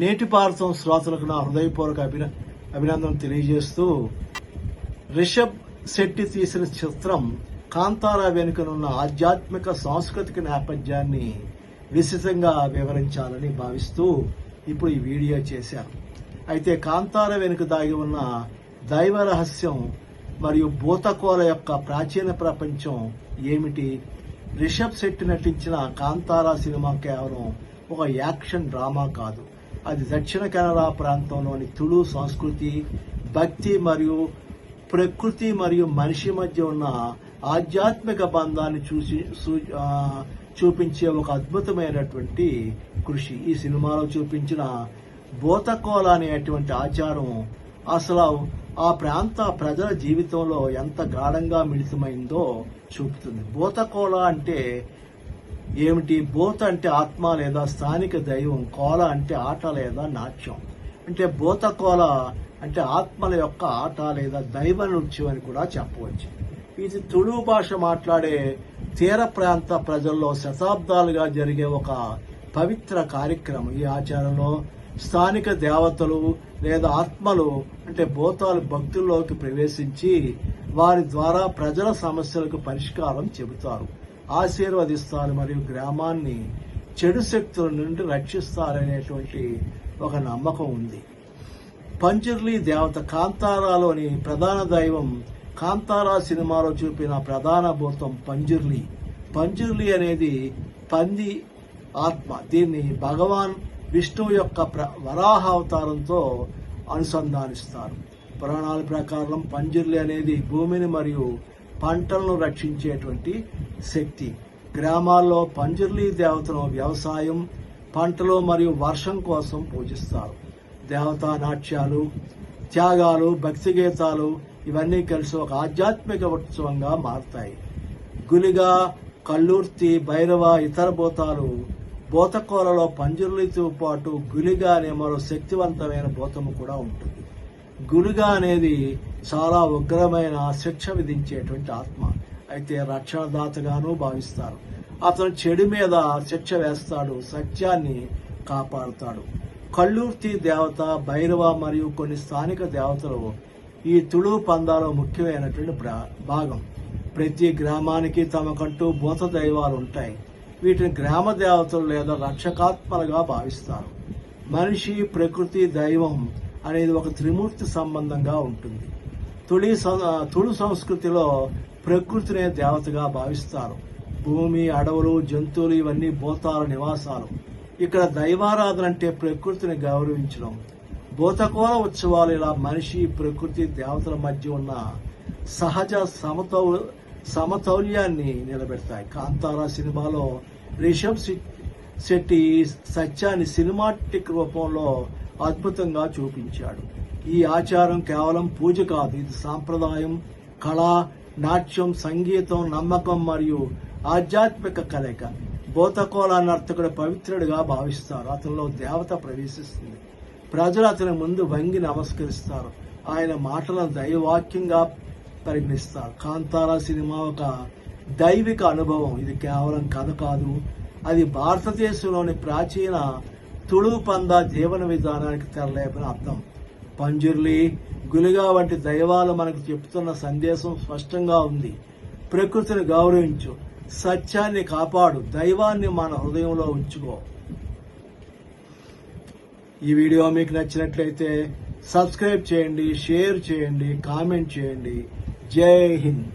నేటి భారతం శ్రోతలకు నా హృదయపూర్వక అభినందన తెలియజేస్తూ, రిషబ్ శెట్టి తీసిన చిత్రం కాంతారా వెనుకనున్న ఆధ్యాత్మిక సాంస్కృతిక నేపథ్యాన్ని విస్తృతంగా వివరించాలని భావిస్తూ ఇప్పుడు ఈ వీడియో చేశాను. అయితే కాంతారా వెనుక దాగి ఉన్న దైవ రహస్యం మరియు భూతకోల యొక్క ప్రాచీన ప్రపంచం ఏమిటి? రిషబ్ శెట్టి నటించిన కాంతారా సినిమా కేవలం ఒక యాక్షన్ డ్రామా కాదు. అది దక్షిణ కెనడా ప్రాంతంలోని తుళు సంస్కృతి, భక్తి మరియు ప్రకృతి మరియు మనిషి మధ్య ఉన్న ఆధ్యాత్మిక బంధాన్ని చూపించే ఒక అద్భుతమైనటువంటి కృషి. ఈ సినిమాలో చూపించిన భూతకోల అనేటువంటి ఆచారం అసలు ఆ ప్రాంత ప్రజల జీవితంలో ఎంత గాఢంగా మిళితమైందో చూపుతుంది. భూతకోల అంటే ఏమిటి? భూత అంటే ఆత్మ లేదా స్థానిక దైవం, కోల అంటే ఆట లేదా నాట్యం. అంటే భూతకోల అంటే ఆత్మల యొక్క ఆట లేదా దైవ నృత్యం అని కూడా చెప్పవచ్చు. ఇది తుళు భాష మాట్లాడే తీర ప్రాంత ప్రజల్లో శతాబ్దాలుగా జరిగే ఒక పవిత్ర కార్యక్రమం. ఈ ఆచారంలో స్థానిక దేవతలు లేదా ఆత్మలు అంటే భూతాలు భక్తుల్లోకి ప్రవేశించి వారి ద్వారా ప్రజల సమస్యలకు పరిష్కారం చెబుతారు, ఆశీర్వదిస్తారు మరియు గ్రామాన్ని చెడు శక్తుల నుండి రక్షిస్తారనేటువంటి ఒక నమ్మకం ఉంది. పంజర్లీ దేవత కాంతారాలోని ప్రధాన దైవం. కాంతారా సినిమాలో చూపిన ప్రధాన భూతం పంజర్లీ. పంజర్లీ అనేది పంది ఆత్మ. దీన్ని భగవాన్ విష్ణువు యొక్క వరాహ అవతారంతో అనుసంధానిస్తారు. పురాణాల ప్రకారం పంజర్లీ అనేది భూమిని మరియు పంటలను రక్షించేటువంటి శక్తి. గ్రామాల్లో పంజర్లీ దేవతను వ్యవసాయం, పంటలు మరియు వర్షం కోసం పూజిస్తారు. దేవతా నాట్యాలు, త్యాగాలు, భక్తి గీతాలు ఇవన్నీ కలిసి ఒక ఆధ్యాత్మిక ఉత్సవంగా మారుతాయి. గులిగా, కల్లూర్తి, భైరవ, ఇతర భూతాలు. భూతకోలలో పంజర్లీతో పాటు గులిగా అనే మరో శక్తివంతమైన భూతము కూడా ఉంటుంది. గులిగా అనేది చాలా ఉగ్రమైన శిక్ష విధించేటువంటి ఆత్మ. అయితే రక్షణదాతగాను భావిస్తారు. అతను చెడు మీద శిక్ష వేస్తాడు, సత్యాన్ని కాపాడుతాడు. కల్లూర్తి దేవత, భైరవ మరియు కొన్ని స్థానిక దేవతలు ఈ తుళు పందాలో ముఖ్యమైనటువంటి భాగం. ప్రతి గ్రామానికి తమకంటూ భూత దైవాలు ఉంటాయి. వీటిని గ్రామ దేవతలు లేదా రక్షకాత్మలుగా భావిస్తారు. మనిషి, ప్రకృతి, దైవం అనేది ఒక త్రిమూర్తి సంబంధంగా ఉంటుంది. తుళు సంస్కృతిలో ప్రకృతినే దేవతగా భావిస్తారు. భూమి, అడవులు, జంతువులు ఇవన్నీ భూతాల నివాసాలు. ఇక్కడ దైవారాధన అంటే ప్రకృతిని గౌరవించడం. భూతకోల ఉత్సవాలు ఇలా మనిషి, ప్రకృతి, దేవతల మధ్య ఉన్న సహజ సమతౌల్యాన్ని నిలబెడతాయి. కాంతారా సినిమాలో రిషబ్ శెట్టి సత్యాన్ని సినిమాటిక్ రూపంలో అద్భుతంగా చూపించాడు. ఈ ఆచారం కేవలం పూజ కాదు, ఇది సాంప్రదాయం, కళ, నాట్యం, సంగీతం, నమ్మకం మరియు ఆధ్యాత్మిక కలయిక. భూతకోల నర్తకుడు పవిత్రుడిగా భావిస్తారు. అతనిలో దేవత ప్రవేశిస్తుంది. ప్రజలు అతని ముందు వంగి నమస్కరిస్తారు. ఆయన మాటలను దైవవాక్యంగా పరిగణిస్తారు. కాంతారా సినిమా ఒక దైవిక అనుభవం. ఇది కేవలం కథ కాదు, అది భారతదేశంలోని ప్రాచీన తుళు పంద జీవన విధానానికి తెరలేపిన అర్థం. పంజర్లీ, గులిగా వంటి దైవాలు మనకు చెప్తున్న సందేశం స్పష్టంగా ఉంది. ప్రకృతిని గౌరవించు, సత్యాన్ని కాపాడు, దైవాన్ని మన హృదయంలో ఉంచుకో. ఈ వీడియో మీకు నచ్చినట్లయితే సబ్స్క్రైబ్ చేయండి, షేర్ చేయండి, కామెంట్ చేయండి. జై హింద్.